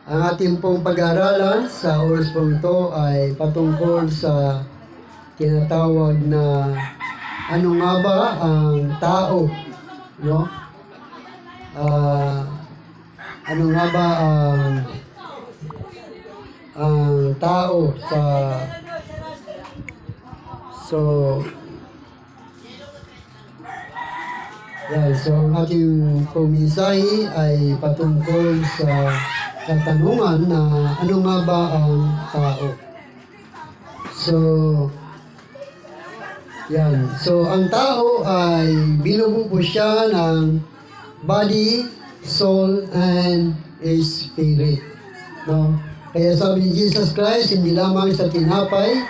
Ang ating pong pag-aaralan sa oras pong ito ay patungkol sa tinatawag na ano nga ba ang tao, no? Ano nga ba ang tao sa so ang ating pong mensahe ay patungkol sa katanungan na ano nga ba ang tao. So ang tao ay binubuo siya ng body, soul, and spirit. No? Kaya sabi ni Jesus Christ, hindi lamang sa tinapay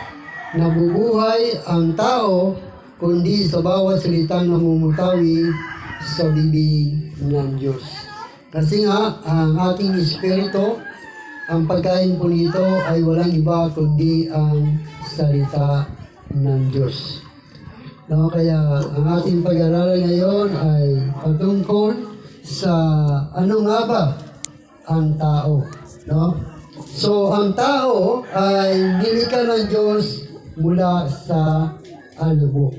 nabubuhay ang tao, kundi sa bawat salitang namumutawi sa bibig ng Diyos. Kasi nga, ang ating espiritu, ang pagkain po nito ay walang iba kundi ang salita ng Diyos. No, kaya ang ating pag-aaralan ngayon ay patungkol sa ano nga ba ang tao. No? So, ang tao ay nilikha ng Diyos mula sa alubok.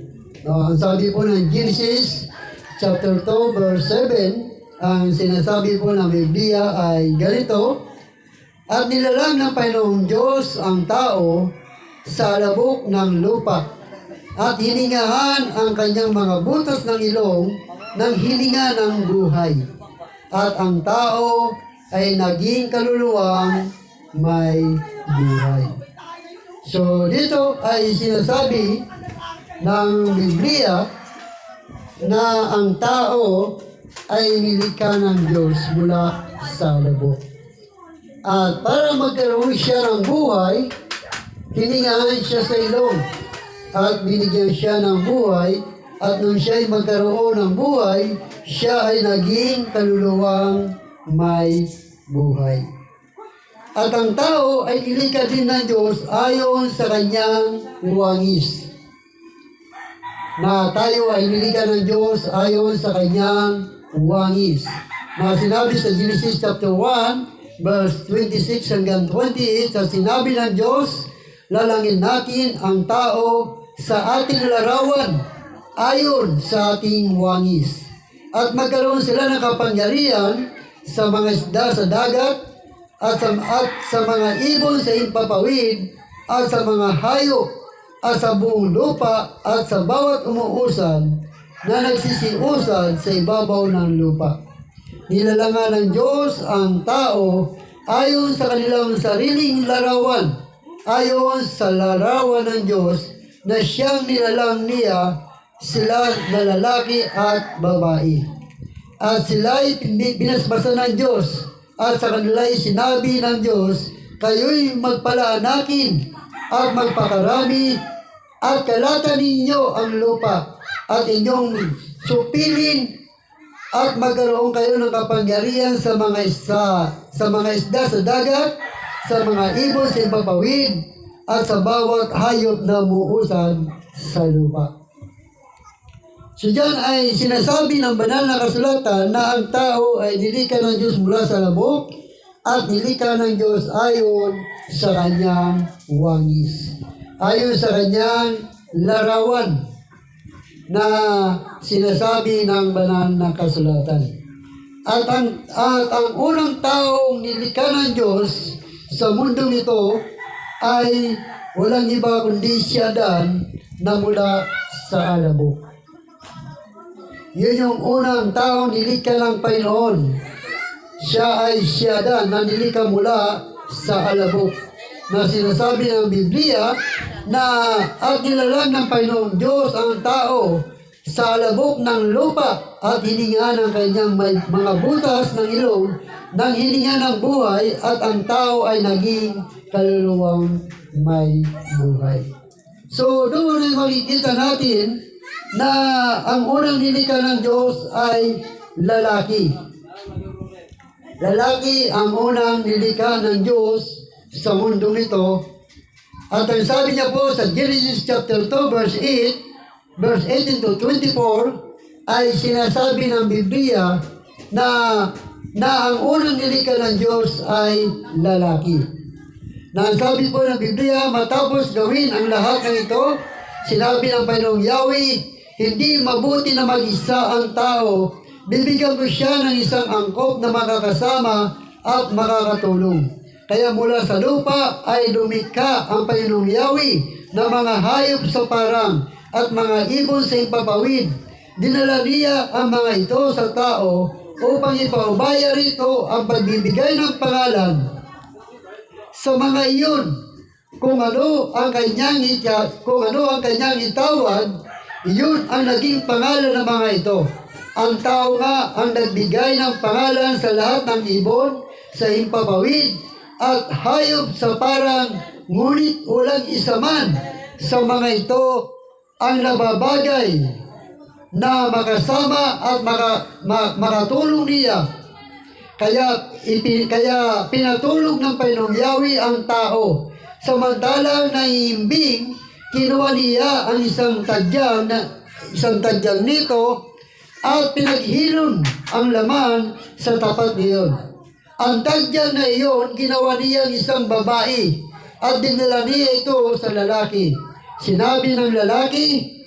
No, ang sabi po ng Genesis chapter 2 verse 7, ang sinasabi po ng Biblia ay ganito, at nilalang ng Panginoong Diyos ang tao sa alabok ng lupa at hiningahan ang kanyang mga butas ng ilong ng hininga ng buhay. At ang tao ay naging kaluluwang may buhay. So dito ay sinasabi ng Biblia na ang tao ay nilikha ng Diyos mula sa alabok. At para magkaroon siya ng buhay, hiningahan siya sa ilong at binigyan siya ng buhay, at nung siya ay magkaroon ng buhay, siya ay naging kaluluwang may buhay. At ang tao ay nilikha din ng Diyos ayon sa kanyang wangis. Na tayo ay nilikha ng Diyos ayon sa kanyang wangis. Na sinabi sa Genesis chapter 1, verse 26 hanggang 28, sa sinabi ng Diyos, lalangin natin ang tao sa ating larawan ayon sa ating wangis. At magkaroon sila ng kapangyarihan sa mga isda sa dagat, at sa mga ibon sa impapawid, at sa mga hayop, at sa buong lupa, at sa bawat umuusad na nagsisiusad sa ibabaw ng lupa. Nilalangan ng Diyos ang tao ayon sa kanilang sariling larawan, ayon sa larawan ng Diyos na siyang nilalang niya, sila na lalaki at babae. At sila'y binasbasa ng Diyos, at sa kanila'y sinabi ng Diyos, kayo'y magpalaanakin at magpakarami, at kalatan ninyo ang lupa, at inyong supilin, at magkaroon kayo ng kapangyarihan sa mga isda sa dagat, sa mga ibon sa impapawid, at sa bawat hayop na umuusad sa lupa. So dyan ay sinasabi ng banal na kasulatan na ang tao ay nilikha ng Diyos mula sa alabok at nilikha ng Diyos ayon sa kanyang wangis. Ayon sa kanyang larawan na sinasabi ng banal na kasulatan. At ang unang taong nilikha ng Diyos sa mundong ito ay walang iba kundi si Adan na mula sa alabok. Yun yung unang taong nilikha ng Panginoon. Siya ay si Adan na nilikha mula sa alabok. Na sinasabi ng Biblia na at nilalang ng Panginoong Diyos ang tao sa alabok ng lupa at hininga ng kanyang mga butas ng ilong ng hininga ng buhay, at ang tao ay naging kaluluwang may buhay. So doon ay makikita natin na ang unang nilikha ng Diyos ay lalaki. Lalaki ang unang nilikha ng Diyos sa mundong ito. At ang sabi niya po sa Genesis chapter 2 verse 8, verse 18 to 24, ay sinasabi ng Biblia na na ang unang nilikha ng Diyos ay lalaki. Na ang sabi po ng Biblia, matapos gawin ang lahat ng ito, sinabi ng Panginoong Yahweh, hindi mabuti na mag-isa ang tao. Bibigyan ko siya ng isang angkop na makakasama at makakatulong. Kaya mula sa lupa ay lumikha ang Panginoong Yahweh ng mga hayop sa parang at mga ibon sa impapawid. Dinala niya ang mga ito sa tao upang ipaubaya rito ang pagbibigay ng pangalan sa mga iyon. Kung ano ang kanyang itawag, iyon ang naging pangalan ng mga ito. Ang tao nga ang nagbigay ng pangalan sa lahat ng ibon, sa impapawid, at hayop sa parang, ngunit walang isa man sa mga ito ang nababagay na makasama at makatulong niya. Kaya pinatulog ng Panginoong Yahweh ang tao. Samantalang naiimbing, kinuha niya ang isang tadyang nito at pinaghilom ang laman sa tapat niyon. Ang tadyang na iyon, ginawa niya isang babae at dinala niya ito sa lalaki. Sinabi ng lalaki,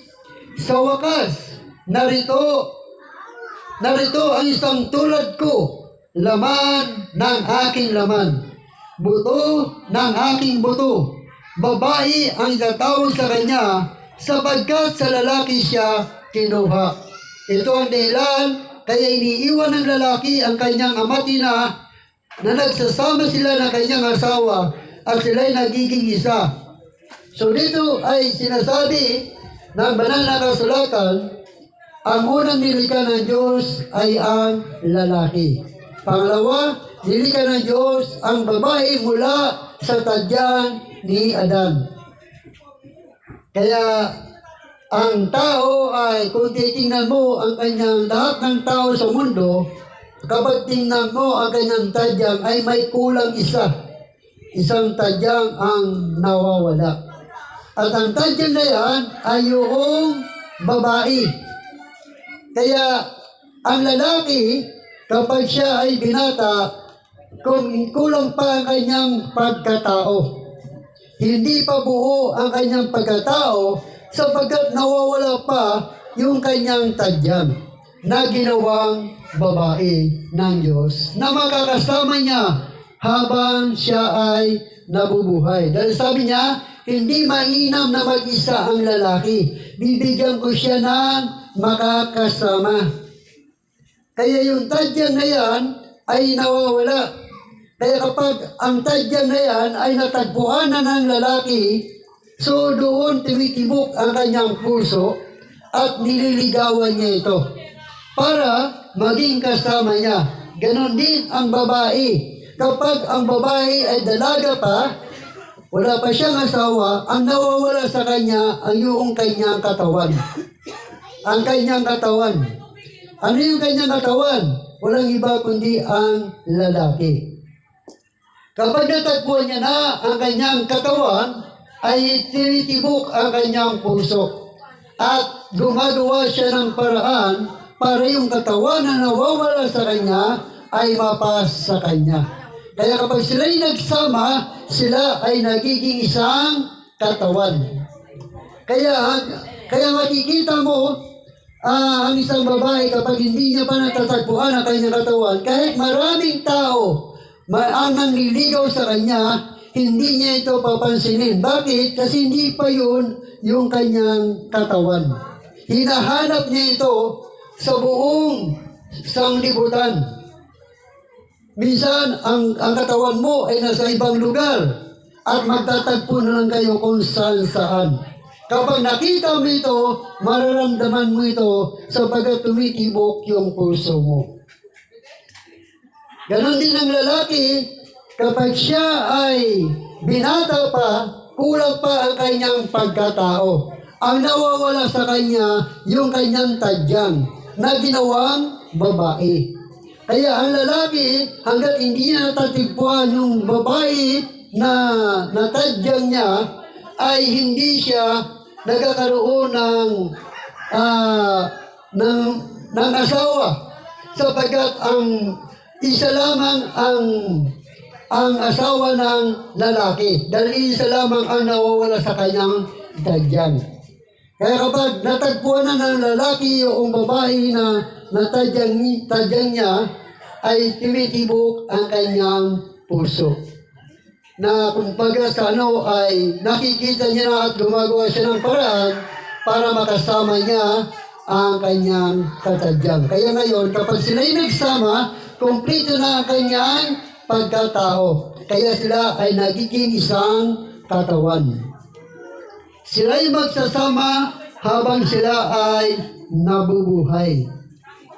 sa wakas, narito ang isang tulad ko, laman ng aking laman, buto ng aking buto. Babae ang itatawag sa kanya, sapagkat sa lalaki siya kinuha. Ito ang dahilan, kaya iniiwan ng lalaki ang kanyang ama't ina, na nagsasama sila ng kanyang asawa, at sila'y nagiging isa. So dito ay sinasabi ng banal na kasulatan, ang unang nilikha ng Diyos ay ang lalaki. Pangalawa, nilikha ng Diyos ang babae mula sa tadyang ni Adan. Kaya ang tao ay, kung titingnan mo ang kanyang lahat ng tao sa mundo, kapag tingnan mo ang kanyang tadyang ay may kulang isa. Isang tadyang ang nawawala. At ang tadyang na yan ay yung babae. Kaya ang lalaki, kapag siya ay binata, kung kulang pa ang kanyang pagkatao, hindi pa buo ang kanyang pagkatao, sapagkat nawawala pa yung kanyang tadyang na ginawang babae ng Diyos na makakasama niya habang siya ay nabubuhay. Dahil sabi niya, hindi mainam na mag-isa ang lalaki. Bibigyan ko siya ng makakasama. Kaya yung tadyang na yan ay nawawala. Kaya kapag ang tadyang na yan ay natagpuan na ng lalaki, so doon tumitibok ang kanyang puso at nililigawan niya ito para maging kasama niya. Ganon din ang babae. Kapag ang babae ay dalaga pa, wala pa siyang asawa, ang nawawala sa kanya ay yung kanyang katawan. Ang kanyang katawan. Ano yung kanyang katawan? Walang iba kundi ang lalaki. Kapag natagpuan niya na ang kanyang katawan, ay tinitibok ang kanyang puso. At gumagawa siya ng paraan para yung katawan na nawawala sa kanya ay mapas sa kanya. Kaya kapag sila'y nagsama, sila ay nagiging isang katawan. Kaya makikita mo, ang isang babae kapag hindi niya pa natatagpuan ang kanyang katawan, kahit maraming tao ang nangliligaw sa kanya, hindi niya ito papansinin. Bakit? Kasi hindi pa yun yung kanyang katawan. Hinahanap niya ito sa buong sanglibutan. Minsan, ang katawan mo ay nasa ibang lugar at magtatagpo na lang kayo kung saan. Kapag nakita mo ito, mararamdaman mo ito sapagkat tumitibok yung puso mo. Ganon din ang lalaki, kapag siya ay binata pa, kulang pa ang kanyang pagkatao. Ang nawawala sa kanya, yung kanyang tadyang na ginawang babae. Kaya ang lalaki, hanggat hindi niya natatagpuan yung babae na natadyang niya, ay hindi siya nagkakaroon ng asawa, sapagkat isa lamang ang asawa ng lalaki. Dahil isa lamang ang nawawala sa kanyang tadyang. Kaya kapag natagpuan na ng lalaki o babae na tadyang niya, ay tumitibok ang kanyang puso. Na kumbaga sa ay nakikita niya na at gumagawa siya ng paraan para makasama niya ang kanyang katadyang. Kaya ngayon, kapag sila'y nagsama, kumplito na ang kanyang pagkatao. Kaya sila ay nagiging isang katawan. Sila'y magsasama habang sila ay nabubuhay.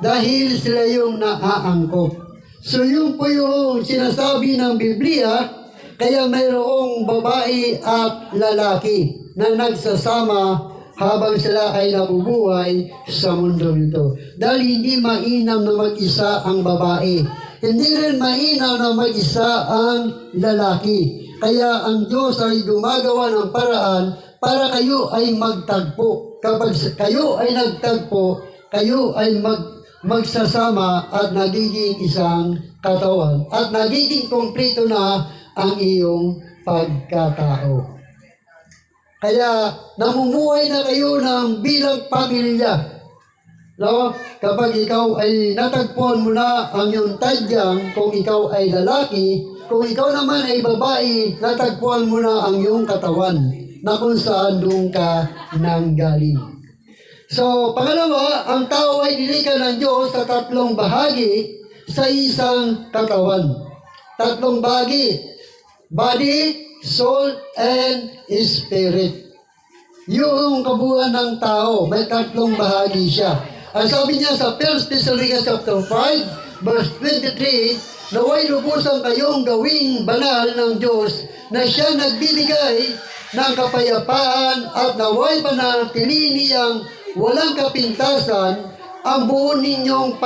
Dahil sila yung naaangkop. So yun po yung sinasabi ng Biblia, kaya mayroong babae at lalaki na nagsasama habang sila ay nabubuhay sa mundo nito. Dahil hindi mainam na mag-isa ang babae. Hindi rin mainam na mag-isa ang lalaki. Kaya ang Diyos ay gumagawa ng paraan para kayo ay magtagpo. Kapag kayo ay nagtagpo, kayo ay magsasama at nagiging isang katawan. At nagiging kompleto na ang iyong pagkatao. Kaya namumuhay na kayo ng bilang pamilya. No? Kapag ikaw ay natagpuan mo na ang iyong tadyang, kung ikaw ay lalaki, kung ikaw naman ay babae, natagpuan mo na ang iyong katawan na kung saan doon ka nanggaling. So, pangalawa, ang tao ay nilikha ng Diyos sa tatlong bahagi sa isang katawan. Tatlong bahagi: body, soul, and spirit. Yung kabuuan ng tao, may tatlong bahagi siya. Ang sabi niya sa 1 Thessalonians chapter 5, verse 23, naway lubusan kayong gawing banal ng Diyos na siya nagbibigay ng kapayapaan at naway panatili niyang walang kapintasan ang buo ninyong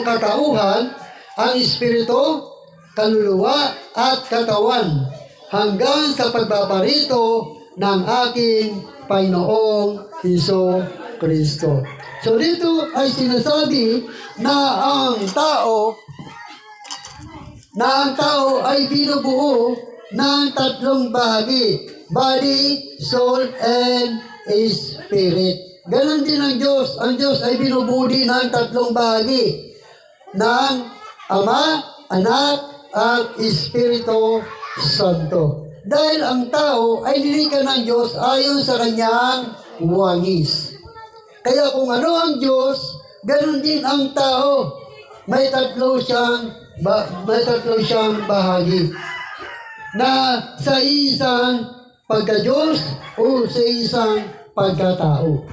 katauhan, ang espiritu, kaluluwa at katawan hanggang sa pagbabarito ng aking Panginoong Hesus Kristo. So dito ay sinasabi na ang tao ay binubuo ng tatlong bahagi: body, soul, and spirit. Ganon din ang Diyos. Ang Diyos ay binubuo din ng tatlong bahagi ng Ama, Anak, at Espiritu Santo. Dahil ang tao ay nilikha ng Diyos ayon sa kanyang wangis. Kaya kung ano ang Diyos, ganon din ang tao. May tatlo siyang bahagi na sa isang pagka-Diyos o sa isang pagkatao.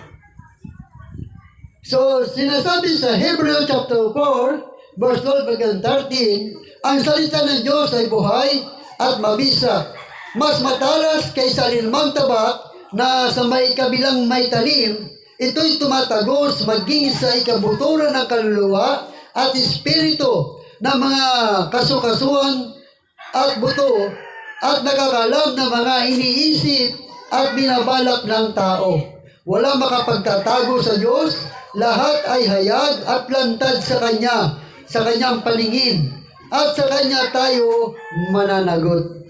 So, sinasabi sa Hebrew chapter 4, verse 12 hanggang 13, ang salita ng Diyos ay buhay at mabisa, mas matalas kaysa linmang tabak na sa may kabilang may talim. Ito'y tumatagos maging sa ikabuturan ng kaluluwa at espiritu ng mga kasukasuan at buto at nakakalab ng mga iniisip at binabalak ng tao. Walang makapagtatago sa Diyos, lahat ay hayag at plantad sa Kanya, sa Kanyang paningin, at sa Kanya tayo mananagot.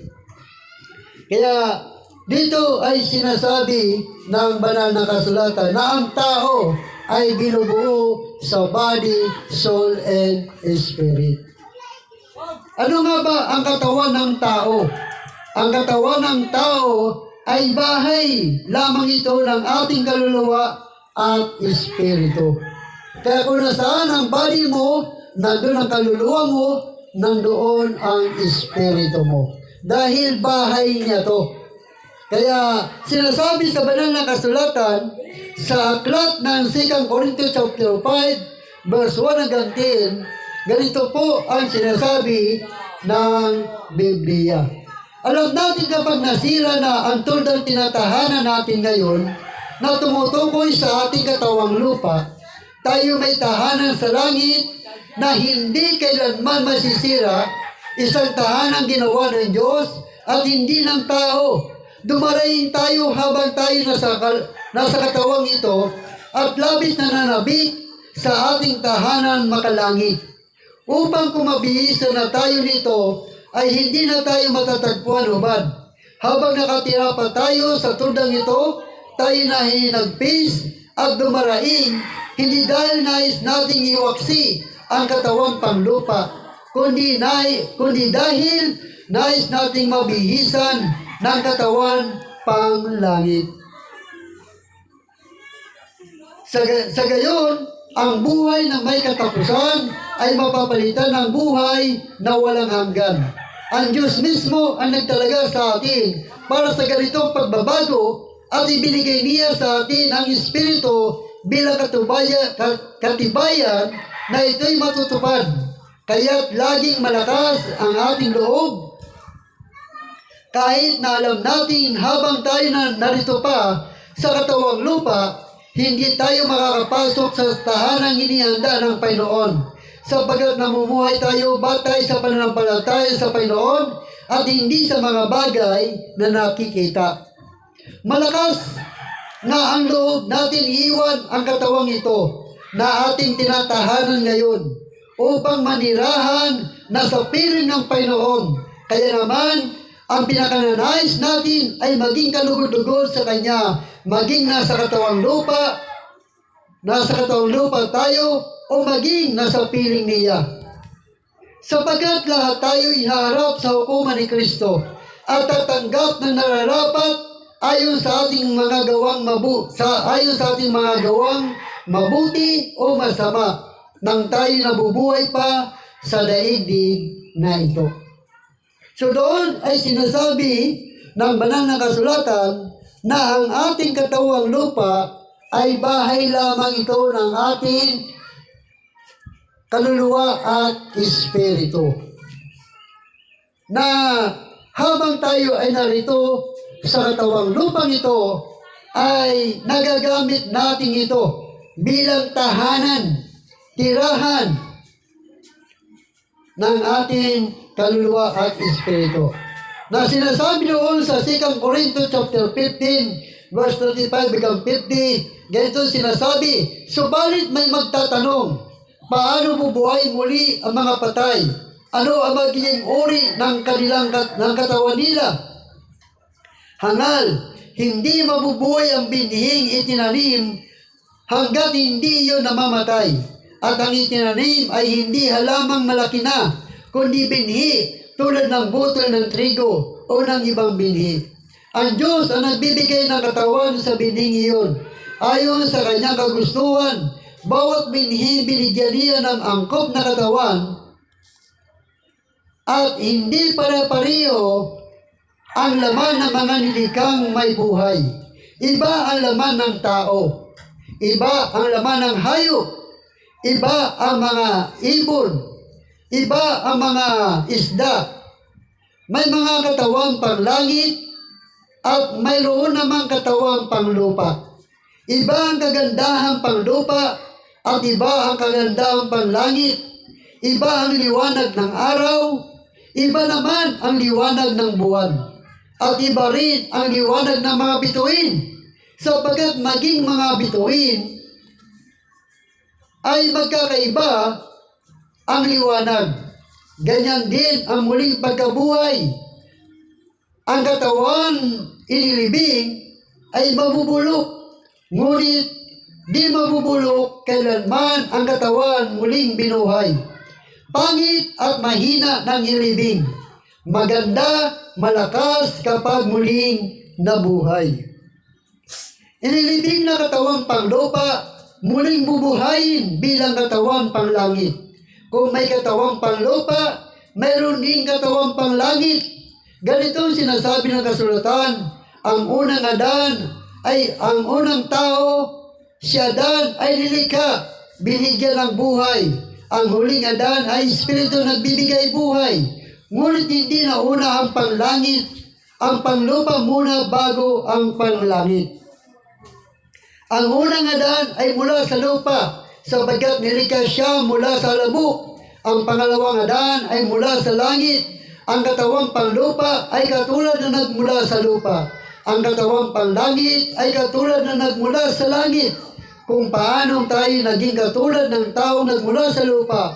Kaya dito ay sinasabi ng banal na kasulatan na ang tao ay binubuo sa body, soul, and spirit. Ano nga ba ang katawan ng tao? Ang katawan ng tao ay bahay lamang ito ng ating kaluluwa at espiritu. Kaya kung nasaan ang body mo, nandoon ang kaluluwa mo, nandoon ang espiritu mo. Dahil bahay niya to. Kaya sinasabi sa banal na kasulatan sa aklat ng 2 Corinthians chapter 5, verse 1 hanggang 10, ganito po ang sinasabi ng Biblia. Alam natin kapag nasira na ang tuldang tinatahanan natin ngayon na tumutukoy sa ating katawang lupa, tayo may tahanan sa langit na hindi kailanman masisira, isang tahanan ginawa ng Diyos at hindi ng tao. Dumarayin tayo habang tayo nasa katawang ito at labis na nanabik sa ating tahanan makalangit. upang kumabihisa na tayo nito ay hindi na tayo matatagpuan hubad. Habang nakatira pa tayo sa tundang ito, tayo na hinagpis at dumaraing, hindi dahil nais nating iwaksi ang katawang panglupa, kundi dahil nais nating mabihisan ng katawan panglangit. Sa gayon, ang buhay na may katapusan ay mapapalitan ng buhay na walang hanggan. Ang Diyos mismo ang nagtalaga sa atin para sa ganitong pagbabago at ibinigay niya sa atin ang Espiritu bilang katibayan na ito'y matutupad. Kaya't laging malakas ang ating loob. Kahit na alam natin habang tayo narito pa sa katawang lupa, hindi tayo makakapasok sa tahanang inihanda ng Panginoon, sapagkat namumuhay tayo batay sa pananampalataya sa Panginoon at hindi sa mga bagay na nakikita. Malakas na ang loob natin iwan ang katawang ito na ating tinatahanan ngayon upang manirahan na sa piling ng Panginoon. Kaya naman, ang pinakananais natin ay maging kalugod-lugod sa Kanya, maging nasa katawang lupa tayo o maging nasa piling niya. Sapagkat lahat tayo iharap sa hukuman ni Kristo at tatanggap ng nararapat ayon sa ating mga gawang mabuti o masama nang tayo nabubuhay pa sa daigdig na ito. So doon ay sinasabi ng banal na kasulatan na ang ating katawang lupa ay bahay lamang ito ng ating kaluluwa at espiritu. Na habang tayo ay narito sa katawang lupang ito, ay nagagamit natin ito bilang tahanan, tirahan ng ating kaluluwa at espiritu. Na sinasabi doon sa 2 Corintios chapter 15, verse 35 hanggang 50, ganito sinasabi, subalit may magtatanong, paano bubuhay muli ang mga patay? Ano ang magiging uri ng katawan nila? Hangal, hindi mabubuhay ang binhing itinanim hanggat hindi iyon namamatay. At ang itinanim ay hindi halamang malaki na, kundi binhi tulad ng butol ng trigo o ng ibang binhi. Ang Diyos ang nagbibigay ng katawan sa binhing iyon. Ayon sa kanyang kagustuhan, bawat binhi binigyan niya ng angkop na katawan at hindi pare-pareho ang laman ng mga nilikang may buhay. Iba ang laman ng tao, iba ang laman ng hayop, iba ang mga ibon, iba ang mga isda. May mga katawang panglangit at mayroon namang katawang panglupa. Iba ang kagandahang panglupa at iba ang kagandahang panglangit. Iba ang liwanag ng araw, iba naman ang liwanag ng buwan. At iba rin ang liwanag ng mga bituin, sapagkat maging mga bituin ay magkakaiba ang liwanag. Ganyan din ang muling pagkabuhay. Ang katawan inilibing ay mabubulok, ngunit di mabubulok kailanman ang katawan muling binuhay. Pangit at mahina ng ilibing, maganda, malakas kapag muling nabuhay. Inilibing na katawang panglupa, muling bubuhayin bilang katawang panglangit. Kung may katawang panglupa, mayroon din katawang panglangit. Ganito sinasabi ng kasulatan, ang unang tao, si Adan ay nilikha, binigyan ng buhay. Ang huling Adan ay espiritu nagbibigay buhay. Ngunit hindi nauna ang panglangit, ang panglupa muna bago ang panglangit. Ang unang Adan ay mula sa lupa, sapagkat nilikha siya mula sa labuk. Ang pangalawang Adan ay mula sa langit. Ang katawang panglupa ay katulad na nagmula sa lupa. Ang katawang panglangit ay katulad na nagmula sa langit. Kung paano tayo naging katulad ng tao nagmula sa lupa,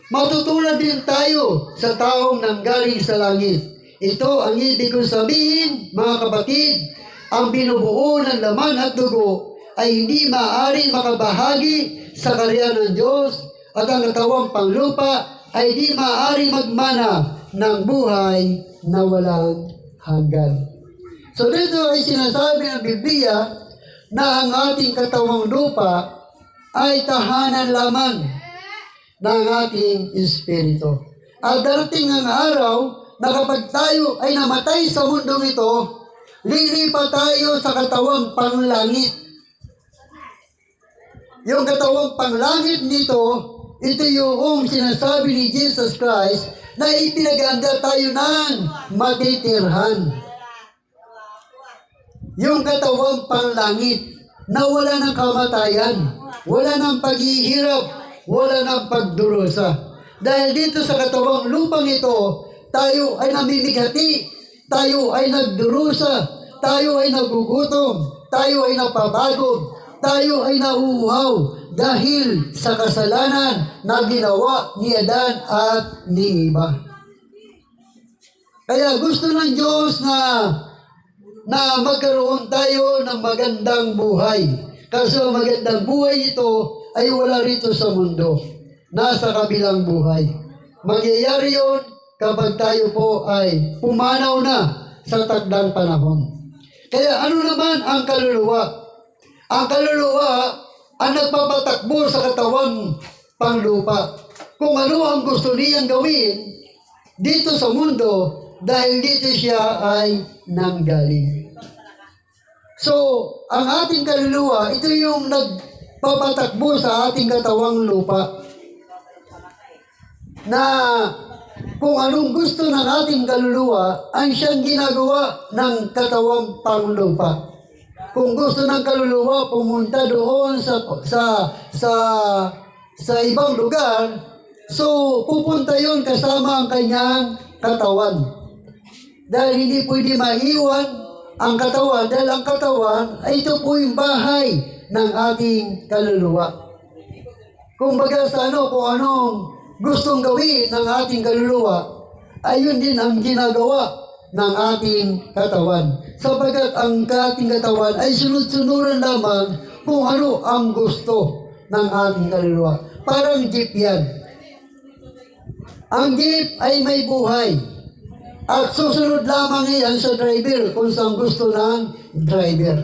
Matutulad din tayo sa taong nanggaling sa langit. Ito ang ibig kong sabihin, mga kapatid, ang binubuo ng laman at dugo ay hindi maaaring makabahagi sa karya ng Diyos at ang katawang panglupa ay di maaaring magmana ng buhay na walang hanggan. So dito ay sinasabi ng Biblia na ang ating katawang lupa ay tahanan lamang ng ating espiritu. At darating ang araw na kapag tayo ay namatay sa mundong ito, lilipat tayo sa katawang panlangit. Yung katawang panglangit nito, ito yung sinasabi ni Jesus Christ na ipinaganda tayo ng matitirhan. Yung katawang panglangit na wala ng kamatayan, wala ng paghihirap, wala ng pagdurusa. Dahil dito sa katawang lupang ito, tayo ay namimigati, tayo ay nagdurusa, tayo ay nagugutom, tayo ay napabagod, tayo ay nauuhaw dahil sa kasalanan na ginawa ni Adan at ni Eva. Kaya gusto ng Diyos na magkaroon tayo ng magandang buhay. Kaso magandang buhay ito ay wala rito sa mundo. Nasa kabilang buhay. Mangyayari yun kapag tayo po ay pumanaw na sa takdang panahon. Kaya ano naman ang kaluluwa? Ang kaluluwa ang nagpapatakbo sa katawang panglupa. Kung ano ang gusto niyang gawin dito sa mundo dahil dito siya ay nanggaling. So, ang ating kaluluwa, ito yung nagpapatakbo sa ating katawang lupa. Na kung anong gusto ng ating kaluluwa, ang siyang ginagawa ng katawang panglupa. Kung gusto ng kaluluwa pumunta doon sa ibang lugar, so pupunta yon kasama ang kanyang katawan. Dahil hindi pwede maiwan ang katawan, dahil ang katawan ay ito po yung bahay ng ating kaluluwa. Kung baga sa kung anong gustong gawin ng ating kaluluwa, ayun din ang ginagawa ng ating katawan. Sapagat ang ating katawan ay sunod-sunuran lamang kung ano ang gusto ng ating kaluluwa. Parang jeep yan. Ang jeep ay may buhay. At susunod lamang yan sa driver kung saan gusto ng driver.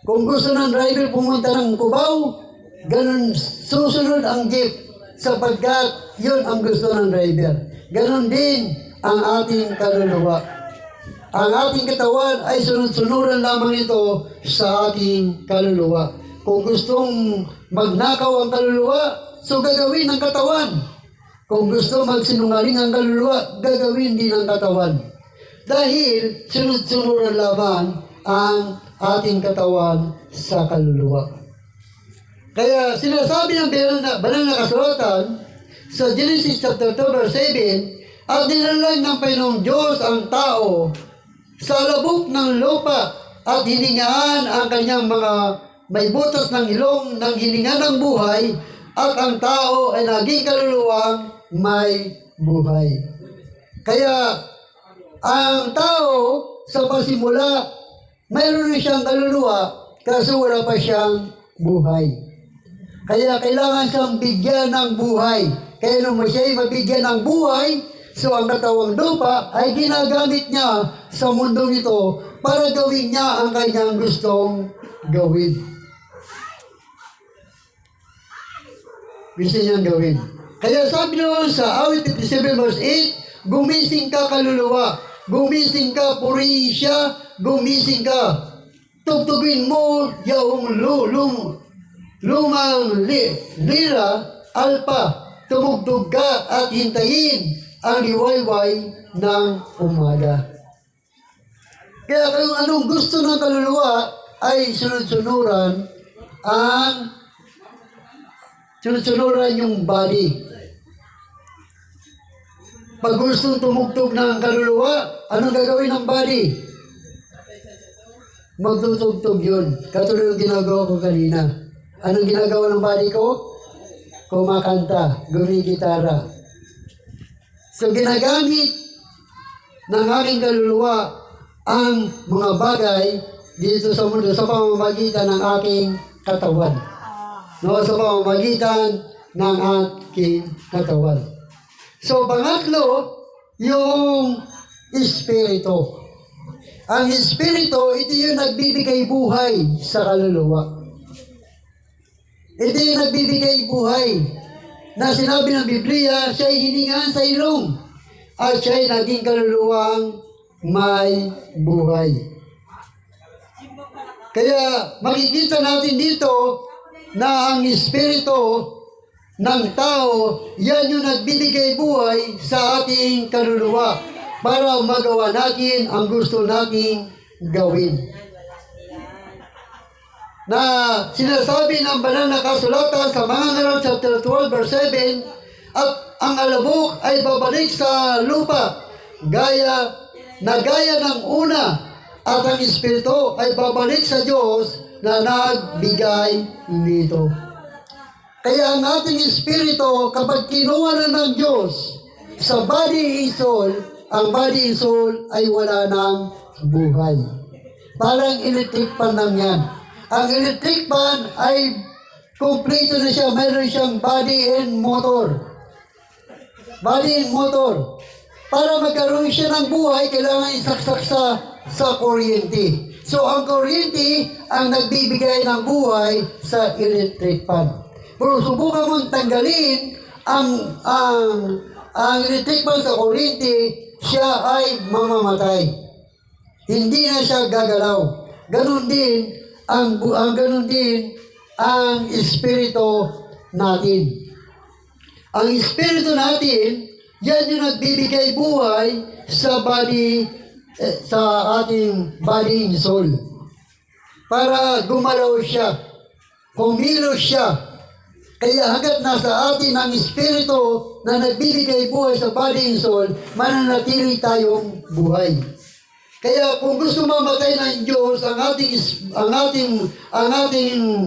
Kung gusto ng driver pumunta ng Cubao, ganun susunod ang jeep sapagkat yun ang gusto ng driver. Ganun din ang ating kaluluwa. Ang ating katawan ay sunod-sunuran lamang ito sa ating kaluluwa. Kung gustong magnakaw ang kaluluwa, so gagawin ng katawan. Kung gusto magsinungaling ang kaluluwa, gagawin din ng katawan. Dahil sunod-sunuran lamang ang ating katawan sa kaluluwa. Kaya sinasabi ng banal na kasulatan sa Genesis chapter 2 verse 7, at nilalang ng Panginoong Diyos ang tao sa labok ng lupa at hiningaan ang kanyang mga may butas ng ilong ng hininga ng buhay at ang tao ay naging kaluluwang may buhay. Kaya ang tao sa pasimula mayroon na siyang kaluluwa kaso wala pa siyang buhay. Kaya kailangan siyang bigyan ng buhay. Kaya nung siya ay mabigyan ng buhay, so ang katawang lupa ay ginagamit niya sa mundong ito para gawin niya ang kanyang gustong gawin. Gusto niyang gawin. Kaya sabi naman sa awit 57 verse 8, gumising ka kaluluwa, gumising ka purisya, gumising ka. Tugtugin mo yung lumang lira, alpa, tumugtog ka at hintayin ang liwayway ng umaga. Kaya kung anong gusto ng kaluluwa ay sunod-sunuran yung body. Pag gustong tumugtog ng kaluluwa, anong gagawin ng body? Magtutugtog yun. Katulad yung ginagawa ko kanina. Anong ginagawa ng body ko? kumakanta, gumigitara. So ginagamit ng aking kaluluwa ang mga bagay dito sa mundo sa pamamagitan ng aking katawan. No, sa pamamagitan ng aking katawan. So pangatlo, yung Espiritu. Ang Espiritu, ito yung nagbibigay buhay sa kaluluwa. Ito yung nagbibigay buhay na sinabi ng Biblia, siya'y hiningaan sa ilong at siya'y naging kaluluwang may buhay. Kaya makikita natin dito na ang Espiritu ng tao, yan yung nagbibigay buhay sa ating kaluluwa para magawa natin ang gusto nating gawin. Na sinasabi ng banal na kasulatan sa mga Ngaral chapter 12 verse 7, at ang alabok ay babalik sa lupa gaya ng una, at ang Espiritu ay babalik sa Diyos na nagbigay nito. Kaya ang ating Espiritu, kapag kinuha na ng Diyos sa body and soul, ang body and soul ay wala ng buhay. Parang electric fan lang yan. Ang electric fan ay kompleto na siya. Mayroon siyang body and motor. Body and motor. Para magkaroon siya ng buhay, kailangan isaksak sa kuryente. So, ang kuryente ang nagbibigay ng buhay sa electric fan. Pero subukan mong tanggalin ang electric fan sa kuryente, siya ay mamamatay. Hindi na siya gagalaw. Ganon din ang Espiritu natin. Ang Espiritu natin, yan yung nagbibigay buhay sa body, sa ating body and soul. Para gumalaw siya, kumilos siya. Kaya hanggat nasa atin ang Espiritu na nagbibigay buhay sa body and soul, mananatili tayong buhay. Kaya kung gusto mamatay ng Diyos ang ating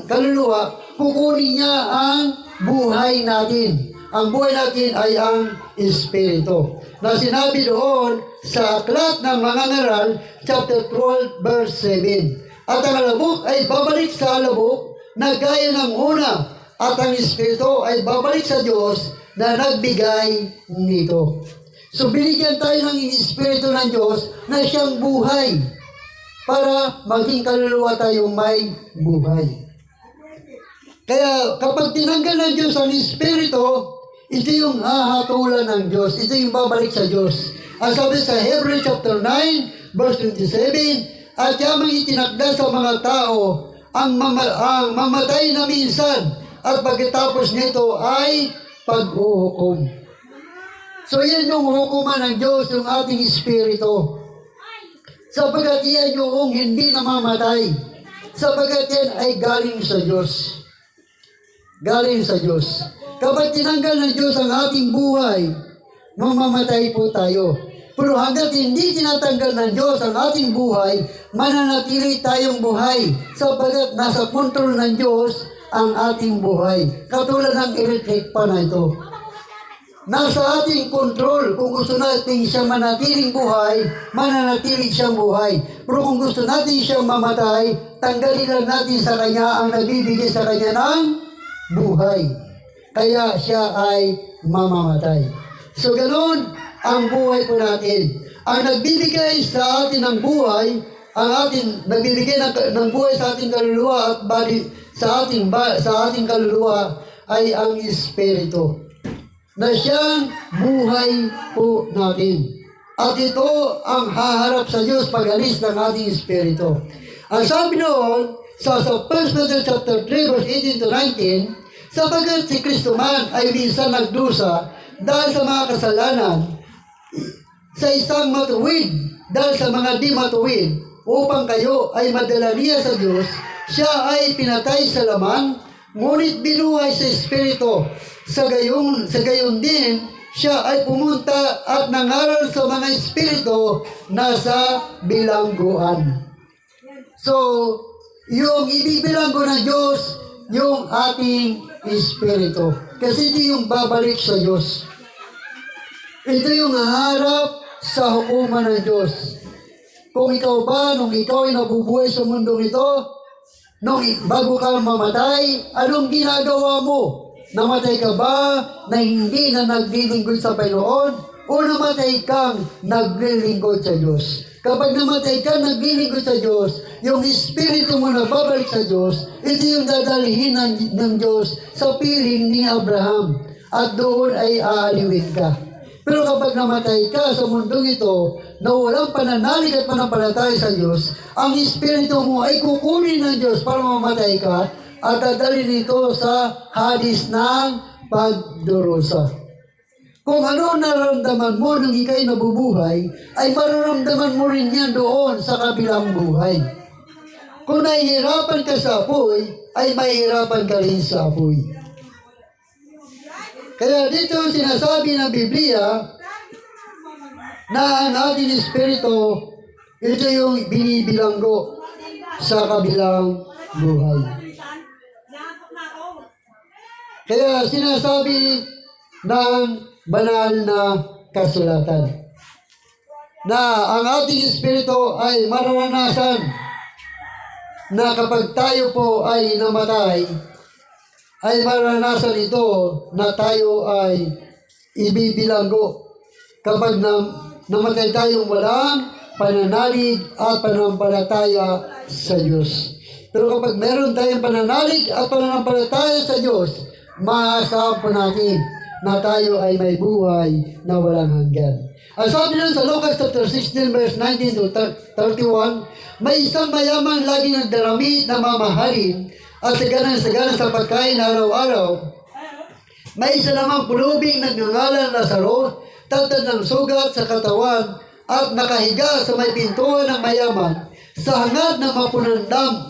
kaluluwa, kukunin niya ang buhay natin. Ang buhay natin ay ang Espiritu. Na sinabi doon sa Aklat ng Mga Ngaral, chapter 12, verse 7. At ang alabok ay babalik sa alabok na gaya ng una, at ang Espiritu ay babalik sa Diyos na nagbigay nito. So binigyan tayo ng Espiritu ng Diyos na siyang buhay para maging kaluluwa tayong may buhay. Kaya kapag tinanggal ng Diyos ang Espiritu, ito yung hahatulan ng Diyos. Ito yung babalik sa Diyos. Ang sabi sa Hebrews chapter 9, verse 27, at yamang itinakda sa mga tao ang mamatay na minsan, at pagkatapos nito ay pag-uhukom. So yan yung hukuman ng Diyos, yung ating Espiritu. Sapagkat yan yung hindi namamatay. Sapagkat yan ay galing sa Diyos. Galing sa Diyos. Kapag tinanggal ng Diyos ang ating buhay, mamamatay po tayo. Pero hanggat hindi tinatanggal ng Diyos ang ating buhay, mananatili tayong buhay. Sapagkat nasa kontrol ng Diyos ang ating buhay. Katulad ng electric fan na ito. Nasa ating kontrol. Kung gusto natin siyang manatiling buhay, mananatili siyang buhay. Pero kung gusto natin siyang mamatay, tanggalin lang natin sa Kanya ang nagbibigay sa Kanya ng buhay. Kaya siya ay mamamatay. So ganoon ang buhay po natin. Ang nagbibigay sa atin ng buhay, nagbibigay ng buhay sa ating kaluluwa at body, sa ating kaluluwa ay ang Espiritu. Na siyang buhay po natin. At ito ang haharap sa Diyos pag-alis ng ating Espiritu. Ang sabi noon, sa 1 Peter chapter 3, verse 18 to 19, sapagkat si Kristo man ay minsan nagdusa dahil sa mga kasalanan, sa isang matuwid dahil sa mga di matuwid, upang kayo ay madala niya sa Diyos, siya ay pinatay sa laman, ngunit binuhay sa Espiritu. Sa gayon din, siya ay pumunta at nangaral sa mga espiritu na sa bilangguan. So, yung ibibilanggo ng Diyos, yung ating Espiritu. Kasi ito yung babalik sa Diyos. Ito yung haharap sa hukuman ng Diyos. Kung ikaw ba, nung ikaw ay nabubuhay sa mundong ito, bago ka mamatay, anong ginagawa mo? Namatay ka ba na hindi na naglilingkod sa Panginoon? O namatay kang naglilingkod sa Diyos? Kapag namatay ka, naglilingkod sa Diyos, yung Espiritu mo na babalik sa Diyos, ito yung dadalhin ng Diyos sa piling ni Abraham. At doon ay aaliwin ka. Pero kapag namatay ka sa mundong ito, na walang pananalig at panampalataya sa Diyos, ang Espiritu mo ay kukunin ng Diyos para mamatay ka at dadalhin ito sa hadis ng pagdurusa. Kung ano nararamdaman mo nung ikay nabubuhay, ay mararamdaman mo rin yan doon sa kabilang buhay. Kung nahihirapan ka sa apoy, ay mahihirapan ka rin sa apoy. Kaya dito sinasabi ng Biblia na ang ating Espiritu, ito yung binibilanggo sa kabilang buhay. Kaya sinasabi ng banal na kasulatan na ang ating Espiritu ay mararanasan na kapag tayo po ay namatay, ay maranasan ito na tayo ay ibibilanggo kapag namatay tayong walang pananalig at pananampalataya sa Diyos. Pero kapag meron tayong pananalig at pananampalataya sa Diyos, maasahan po natin na tayo ay may buhay na walang hanggan. Ang sabi nun sa Lucas chapter 16 verse 19 to 31, may isang mayamang lagi nagdarami na mamahalin at sagana sa pagkain araw-araw. May isa namang pulubing nagngangalan Lazaro, tatad ng sugat sa katawan at nakahiga sa may pintuan ng mayaman, sa hangad ng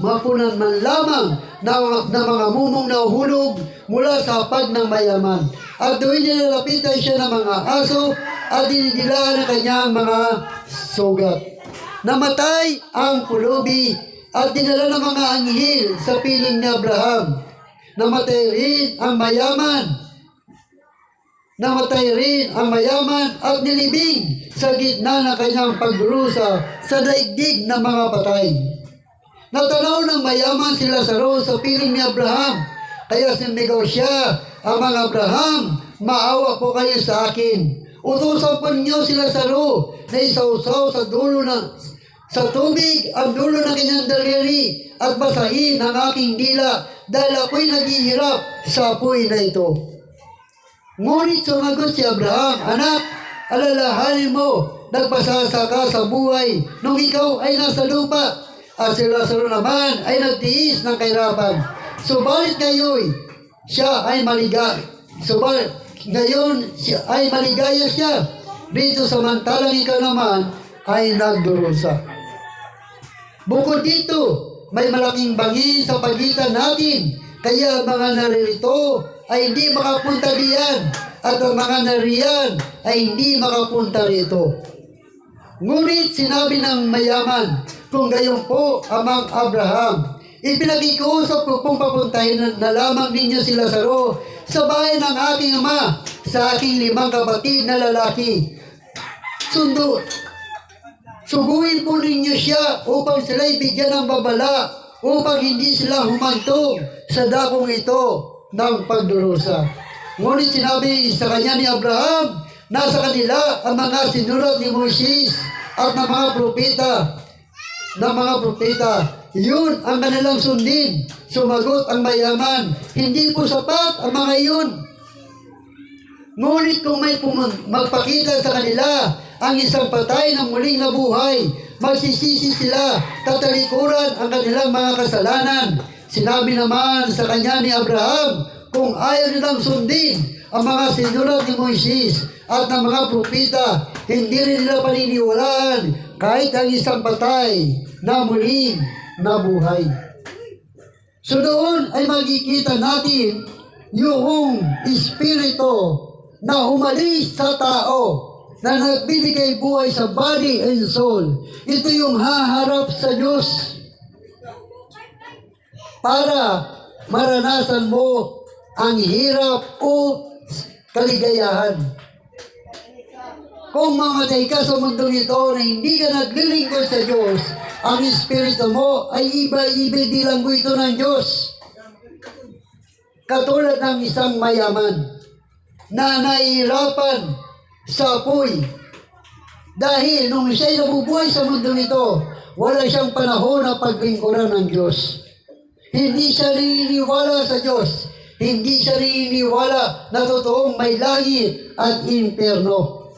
mapunan man lamang na mga mumong nahuhulog mula sa hapag ng mayaman. At doon nilalapitan siya ng mga aso at dinidilaan ng kanyang mga sugat. Namatay ang pulubi at dinala ng mga anghel sa piling ni Abraham. Namatay rin ang mayaman at nilibing sa gitna ng kanyang pagdurusa sa daigdig ng mga patay. Natanaw ng mayaman si Lazaro sa piling ni Abraham, kaya sinligaw siya, Amang Abraham, maawa po kayo sa akin. Utusan po niyo si Lazaro na isausaw sa tubig ang dulo ng kanyang daliri at basahin ang aking dila dahil ako'y naghihirap sa apoy na ito. Ngunit sumagot si Abraham, Anak, alalahanin mo, nagbasasa ka sa buhay nung ikaw ay nasa lupa. At si Lazaro naman ay nagtiis ng kahirapan. Subalit ngayon, siya ay maligaya siya. Dito samantalang ikaw naman ay nagdurusa. Bukod dito, may malaking bangin sa pagitan natin, kaya mga naririto ay hindi makapunta diyan at ang mga nariyan ay hindi makapunta rito. Ngunit sinabi ng mayaman, kung gayon po, Amang Abraham, ipinag-iusap ko pong papuntahin na lamang ninyo si Lazaro sa bahay ng aking ama sa aking 5 kapatid na lalaki. Suguin po ninyo siya upang sila'y bigyan ng babala upang hindi sila humantong sa dakong ito ng pagdurusa. Ngunit sinabi sa kanya ni Abraham, nasa kanila ang mga sinulat ni Moises at ng mga propeta. Yun ang kanilang sundin. Sumagot ang mayaman, hindi po sapat ang mga iyon. Ngunit kung may magpakita sa kanila ang isang patay na muling nabuhay, magsisisi sila, tatalikuran ang kanilang mga kasalanan. Sinabi naman sa kanya ni Abraham, kung ayaw nilang sundin ang mga sinulat ni Moises at ng mga propeta, hindi rin nila paniniwalaan kahit ang isang patay na muling nabuhay. So doon ay makikita natin yung Espiritu na umalis sa tao na nagbibigay buhay sa body and soul. Ito yung haharap sa Diyos para maranasan mo ang hirap o kaligayahan. Kung mamatay ka sa mundong ito na hindi ka naglilingkod sa Diyos, ang espiritu mo ay iba-ibilanggo ito ng Diyos. Katulad ng isang mayaman na nahihirapan sa apoy. Dahil nung siya'y nabubuhay sa mundong ito, wala siyang panahon na paglingkuran ng Diyos. Hindi siya naniniwala sa Diyos. Hindi siya naniniwala na totoong may langit at impyerno.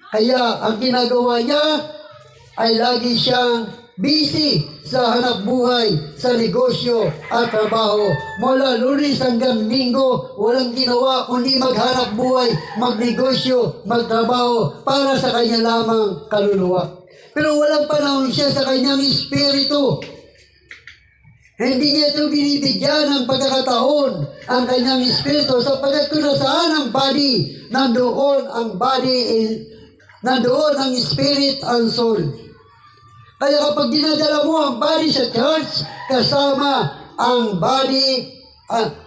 Kaya ang ginagawa niya ay lagi siyang busy sa hanap buhay, sa negosyo at trabaho. Mula Lunes hanggang Linggo, walang ginawa kundi maghanap buhay, magnegosyo, magtrabaho para sa kanya lamang kaluluwa. Pero walang panahon siya sa kanyang espiritu. Hindi niya ito binibigyan ng pagkakataon ang kanyang espiritu sapagkat kung nasaan ang body, nandoon ang spirit and soul. Kaya kapag dinadala mo ang body sa church, kasama ang body,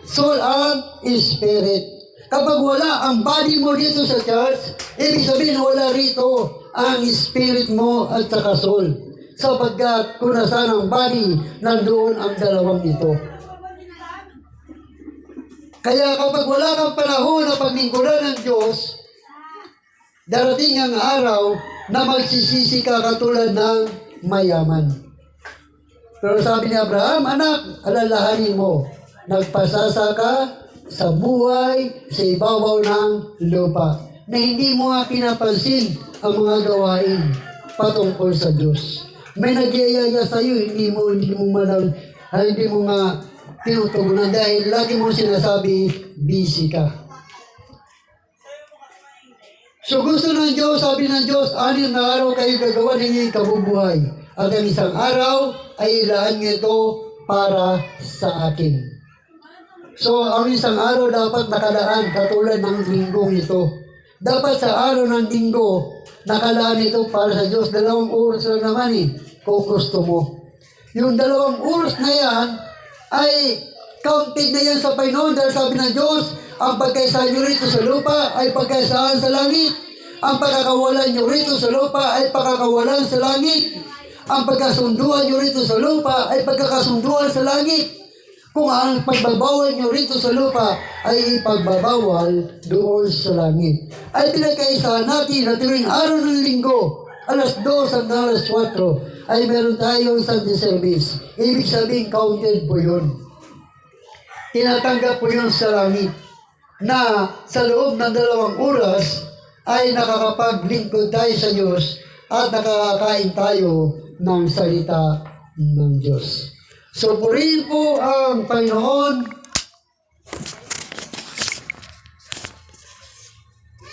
soul and spirit. Kapag wala ang body mo dito sa church, ibig sabihin wala rito ang spirit mo at saka soul. Sapagkat kung nasaan ang body, nandoon ang dalawang ito. Kaya kapag wala kang panahon na paglingkuran ng Diyos, darating ang araw na magsisisi ka katulad ng mayaman. Pero sabi ni Abraham, anak, alalahanin mo, nagpasasa ka sa buhay sa ibabaw ng lupa na hindi mo nga pinapansin ang mga gawain patungkol sa Diyos. May nagyayaya sa iyo, hindi mo nga tinutugunan dahil lagi mo sinasabi, busy ka. So gusto ng Diyos, sabi ng Diyos, 6 na araw kayo gagawa ninyo kabubuhay. At ang isang araw ay ilaan niyo ito para sa akin. So ang isang araw dapat nakalaan katulad ng linggong ito. Dapat sa araw ng linggo, nakalaan ito para sa Diyos. 2 oras lang naman kung gusto mo. Yung 2 oras na yan ay counted na yan sa Panginoon dahil sabi ng Diyos, ang pagkaisaan nyo rito sa lupa ay pagkaisaan sa langit. Ang pagkakawalan nyo rito sa lupa ay pagkakawalan sa langit. Ang pagkasunduan nyo rito sa lupa ay pagkakasunduan sa langit. Kung ang pagbabawal nyo rito sa lupa ay ipagbabawal doon sa langit. Ay pinagkaisahan natin na tuwing araw ng linggo, alas 2 hanggang alas 4, ay meron tayong Sunday service. Ibig sabihin, counted po yun. Tinatanggap po yun sa langit na sa loob ng 2 oras ay nakakapaglingkod tayo sa Diyos at nakakakain tayo ng salita ng Diyos. So, purihin po ang Panginoon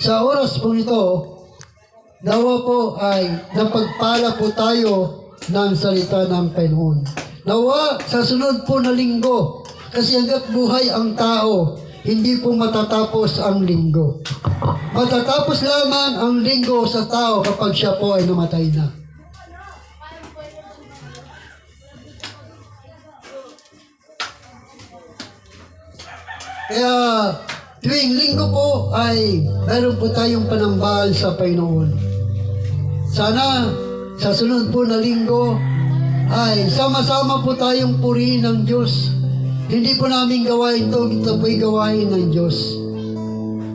sa oras po ito. Nawa po ay napagpala po tayo ng salita ng Panginoon. Nawa sa sunod po na linggo, kasi hanggat buhay ang tao, hindi po matatapos ang linggo. Matatapos lamang ang linggo sa tao kapag siya po ay namatay na. Kaya tuwing linggo po ay meron po tayong panambal sa Panginoon. Sana sa sunod po na linggo ay sama-sama po tayong purihin ng Diyos. Hindi po namin gawain ito po'y gawain ng Diyos.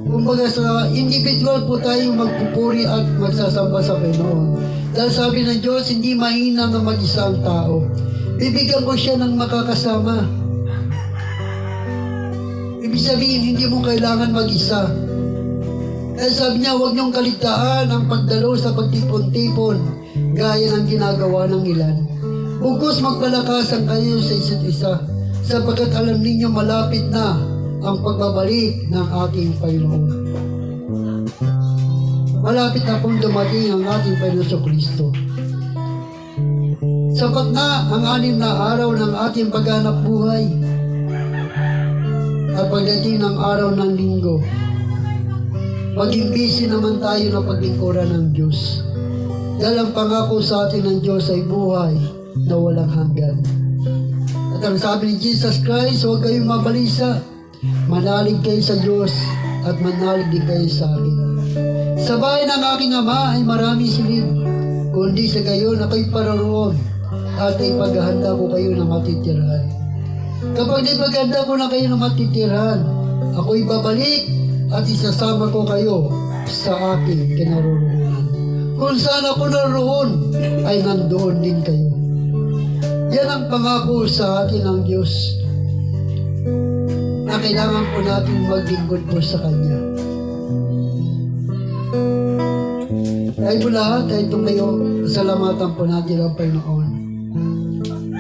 Kumbaga sa individual po tayong magpupuri at magsasamba sa Panginoon. Dahil sabi ng Diyos, hindi mahina na mag-isa ang tao. Bibigyan ko siya ng makakasama. Ibig sabihin, hindi mo kailangan mag-isa. Dahil sabi niya, huwag niyong kaligtaan ang pagdalo sa pagtipon-tipon gaya ng ginagawa ng ilan. Bugos magpalakasan kayo sa isa't isa, sapagkat alam ninyo malapit na ang pagbabalik ng ating Panginoon. Malapit na pong dumating ang ating Panginoon Kristo. Sapat na ang 6 na araw ng ating paghanap buhay at pagdating ng araw ng linggo. Maging busy naman tayo na paglingkuran ng Diyos. Dahil ang pangako sa atin ng Diyos ay buhay na walang hanggan. At ang sabi ni Jesus Christ, huwag kayong mabalisa. Manalig kayo sa Diyos at manalig din kayo sa akin. Sa bahay ng aking Ama ay marami silid, kundi sa gayon ako'y paroroon at ipaghahanda ko kayo ng matitirahan. Kapag ipaghanda ko na kayo ng matitirahan, ako'y babalik at isasama ko kayo sa aking kinaroroonan. Kung saan ako naroon, ay nandoon din kayo. Yan ang pangako sa atin ng Diyos na kailangan po natin maglingkod po sa Kanya. Kaya po lahat, kahit tumayo, salamatan po natin ang Panginoon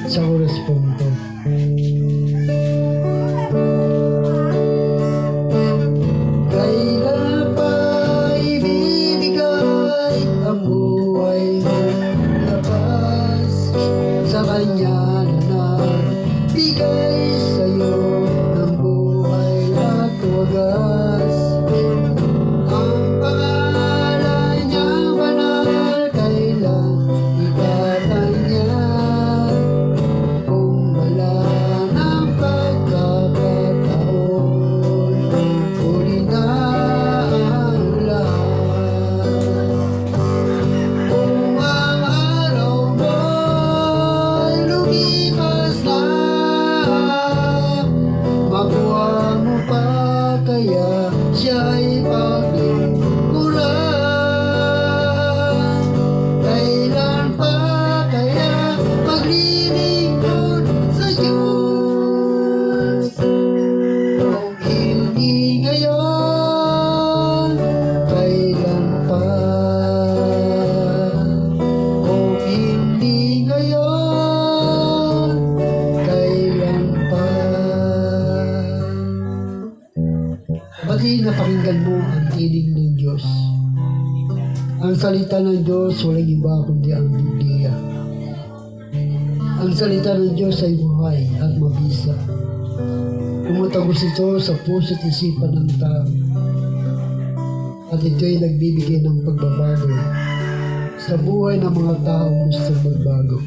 sa oras po ito. Kailan pa ibibigay ang buhay mong labas sa Kanya na nagbigay sa'yo ng buhay at wagas. Ang pangalan niyang banal kailan itatanya. Kung wala ng pagkakataon, uli na ang lahat. Kung ang araw mo'y lumipas na, makuha mo pa kaya siya'y paglingkuran. Kailan pa kaya maglilingkod sa Diyos? Kung hindi ngayon, kailan pa? Kung hindi ngayon, kailan pa? Pati napakinggan mo ang tinig ng Diyos. Ang salita ng Diyos walang iba kundi ang Biblia. Ang salita ng Diyos ay buhay at mabisa. Tumutagos ito sa puso at isipan ng tao. At ito ay nagbibigay ng pagbabago sa buhay ng mga taong gusto magbago.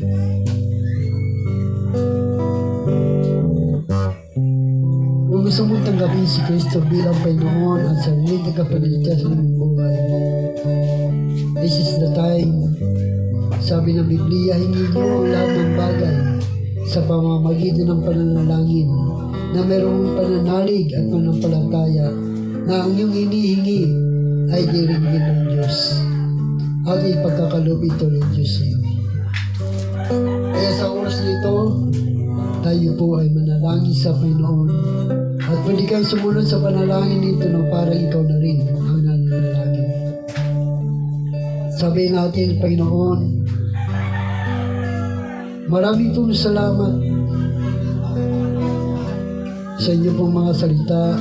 Kung gusto mong tanggapin si Kristo bilang Panginoon at sariling tagapagligtas ng iyong buhay, this is the time. Sabi ng Biblia, hingin niyo ang lahat ng bagay sa pamamagitan ng pananalangin na mayroong pananalig at pananampalataya na ang iyong hinihingi ay diringgin ng Diyos at ipagkakaloob ito ng Diyos sa iyo. Kaya sa oras nito, tayo po ay manalangin sa Panginoon at pwede kang sumunod sa panalangin nito na parang ikaw na rin ang nanalangin. Sabihin natin, Panginoon, maraming pong salamat sa inyo pong mga salita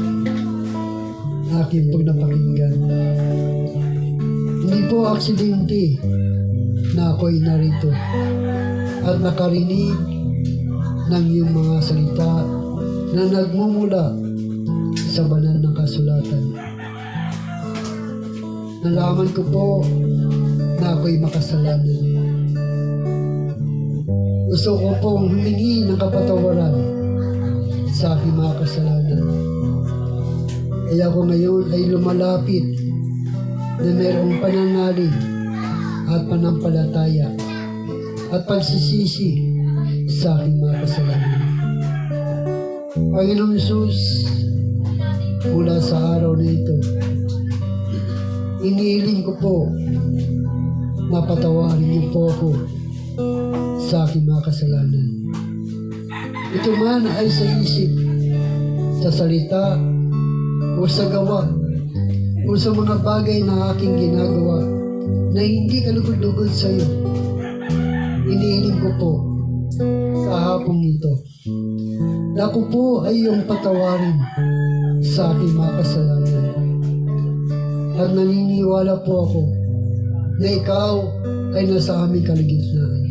na aking pong napakinggan. Hindi po aksidente na ako'y narito at nakarinig ng iyong mga salita na nagmumula sa banal ng kasulatan. Nalaman ko po na ako'y makasalanan. Gusto ko pong humingi ng kapatawaran sa aking mga kasalanan. Kaya ako ngayon ay lumalapit na mayroong pananalig at panampalataya at pagsisisi sa aking mga kasalanan. Panginoong Hesus, mula sa araw na ito, inihiling ko po na patawarin niyo po ako sa aking mga kasalanan. Ito man ay sa isip, sa salita, o sa gawa, o sa mga bagay na aking ginagawa na hindi kalugod-lugod sa iyo. Inihiling ko po sa hapong ito na ako po ay iyong patawarin sa aking mga kasalanan. At naniniwala po ako na ikaw ay nasa aming kalagitnaan.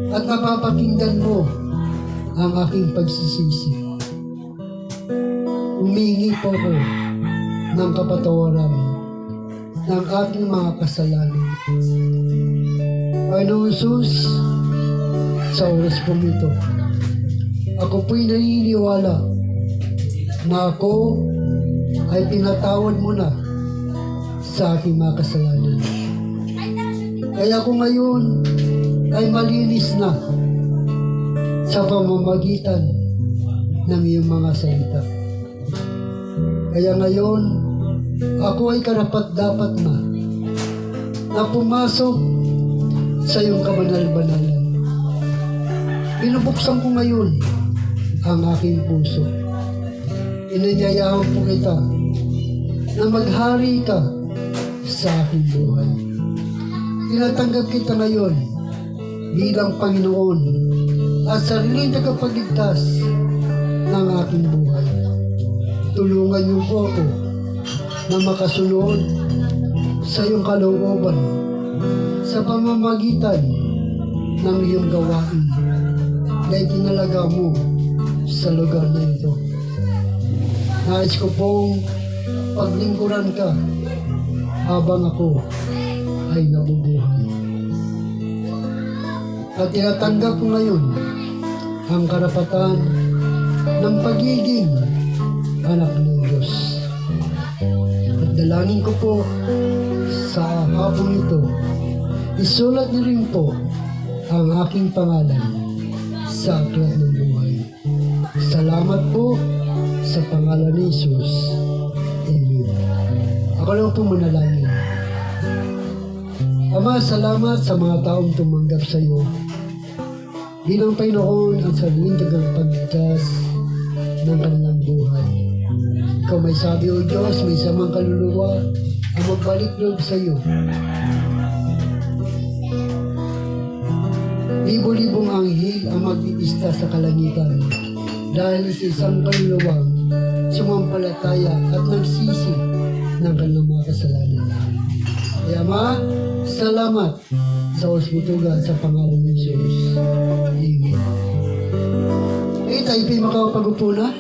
At napapakinggan mo ang aking pagsisisi. Humingi po ako ng kapatawaran ng aking mga kasalanan. Panginoong Hesus, sa oras po ito, ako po'y naniniwala na ako ay pinatawad mo na sa aking mga kasalanan. Kaya kung ngayon ay malinis na sa pamamagitan ng iyong mga salita. Kaya ngayon, ako ay karapat-dapat na pumasok sa iyong kabanal-banalan. Binubuksan ko ngayon ang aking puso. Inanyayahan po kita na maghari ka sa aking buhay. Tinatanggap kita ngayon bilang Panginoon at sariling tagapagligtas ng aking buhay. Tulungan niyo po ako na makasunod sa iyong kalooban sa pamamagitan ng iyong gawain na itinalaga mo sa lugar na ito. Nais ko pong paglingkuran ka habang ako ay nabubuhay. At tinatanggap ko ngayon ang karapatan ng pagiging anak ng Diyos. At dalangin ko po sa hapon ito, isulat niyo rin po ang aking pangalan sa aklat ng buhay. Salamat po sa pangalan ni Jesus. Amen. Ako lang po manalangin. Ama, salamat sa mga taong tumanggap sa iyo bilang Panginoon ang sariling tagapagligtas ng kanilang buhay. Ikaw may sabi, O Diyos, may samang kaluluwa ang magbalik loob sa iyo. Libo-libong anghel ang mag-iista sa kalangitan dahil sa isang kaluluwang sumampalataya at nagsisi ng kanilang mga kasalanan. Kaya Ma, salamat sa osbutugan sa pangalan ni Jesus. Amen. Okay, tayo po'y makapag-upo na.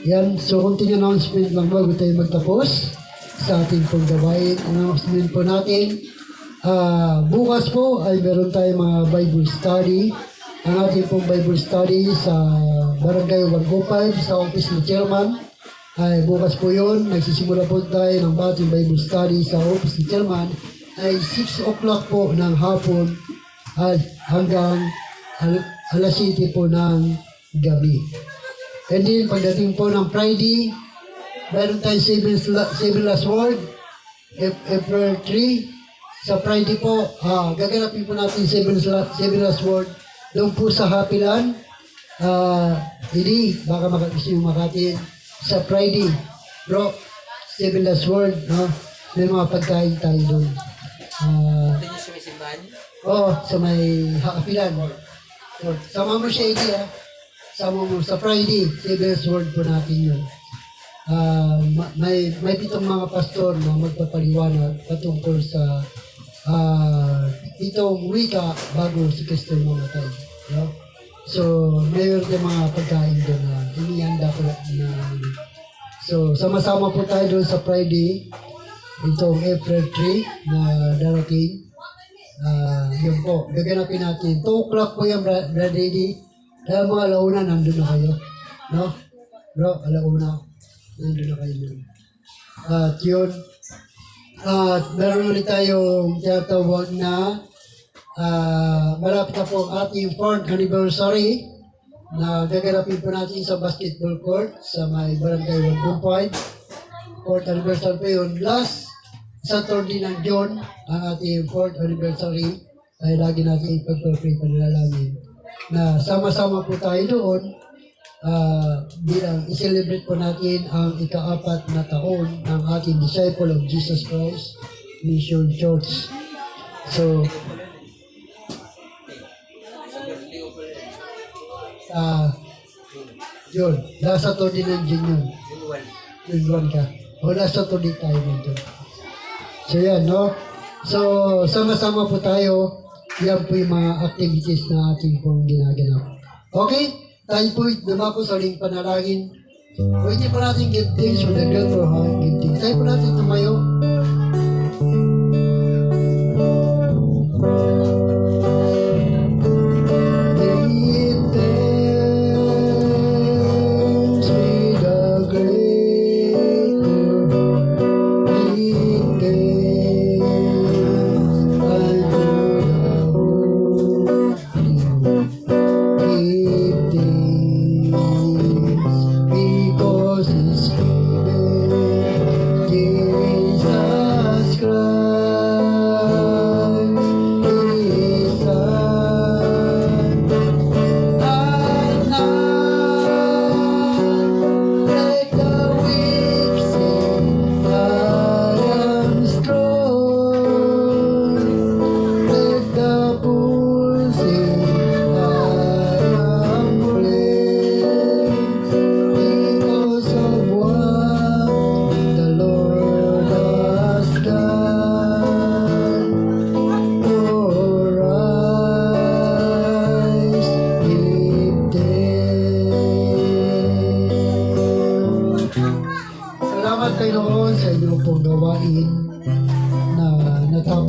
Yan, so konting announcement lang bago tayo magtapos sa ating pong gawain. Announcement po natin. Bukas po ay meron tayong mga Bible study. Ang ating pong Bible study sa Barangay 105 sa office ni Chairman. Ay bukas po yun. Nagsisimula po tayo ng ating Bible study sa office ni Chairman. Ay 6 o'clock po ng hapon at hanggang alas 7 po ng gabi. And then pagdating po ng Friday, meron tayong 7 last word, April 3. Sa Friday po, gaganapin po natin 7 last word doon po sa Hapilan. Hindi, baka gusto yung makatin. Sa Friday, bro, 7 last word, no? May mga pagkain tayo doon. Sa may Hapilan. So, sama mo siya, Idi, sama mo sa Friday, 7 last word po natin yun. May 7 mga pastor na magpapaliwanag patungkol sa itong wika bago si Kristo mamatay. No? So, mayroon yung mga pagkain doon na inihanda ko na. So, sama-sama po tayo doon sa Friday, itong April 3 na darating. Yun po, gaganapin natin. 2 o'clock po yan, Brother Eddie. Kaya mga alauna, nandun na kayo. No? Bro, alauna, nandun na kayo. At yun, at meron ulit tayong tinatawag na malapit na po ang ating 4th anniversary na gaganapin po natin sa basketball court sa may Barangay 105. 4th anniversary po yun. Last Saturday ng June, ang ating 4th anniversary ay lagi natin ipagpapray panalangin na sama-sama po tayo doon bilang i-celebrate po natin ang ika-4 na taon ng ating Disciple of Jesus Christ Mission Church. So, yun, last Saturday ng June yun. June 1 ka. O last Saturday tayo dito. So yan, no? So, sama-sama po tayo. Yan po yung mga activities na ating pong ginaganap. Okay? Tayo po dumako sa uling panalangin. Pwede po natin give thanks for the God for our give thanks. Tayo po natin tumayo. Give thanks with the great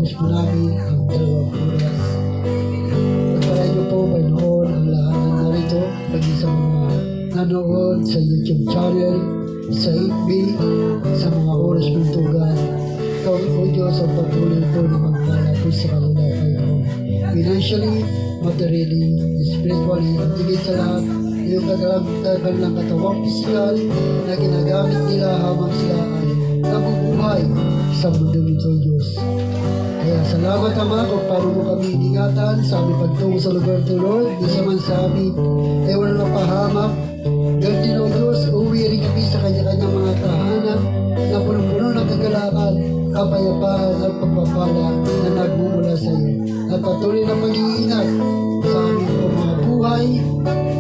matapos po namin ang dalawang oras. Pagpalain niyo po, Panginoon, ang lahat na narito, pati sa mga nanood sa YouTube channel, sa FB, sa mga oras pintugan. Ikaw po, Diyos, ang patuloy po na magpala po sa kanila, Panginoon. Financially, materially, spiritually, at higit sa lahat, yung kanilang katawang pisikal na ginagamit nila habang sila ay nabubuhay sa mundo nito, Diyos. Kaya salamat, Ama, kung paano mo kami iningatan sa aming pagtungo sa lugar to, Lord. Di sa man sa amin, ay wala na pahamak. Ganun din, O Diyos, uwi rin kami sa kanya-kanyang mga tahanan na puno-puno ng kagalakan, kapayapaan at pagpapala na nagmumula sa iyo. At patuloy na pag-iingat sa aming mga buhay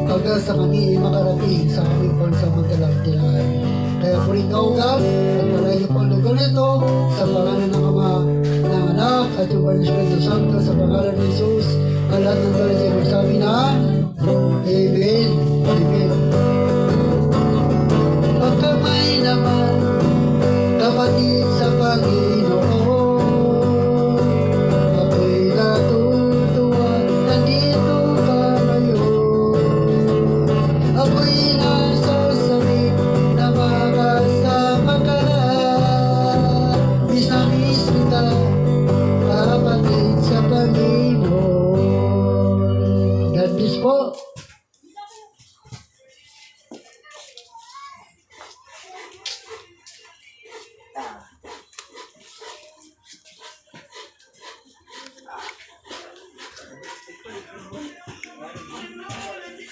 hanggang sa kami ay makarating sa aming pansamantalang tirahan. Kaya po rin kaugat at malayo po ang lugar nito sa pangalan ng Ama, ng Anak at yung Espiritu Santo sa pangalan ng Jesus. Ang lahat ng galit ay magsabi na Amen.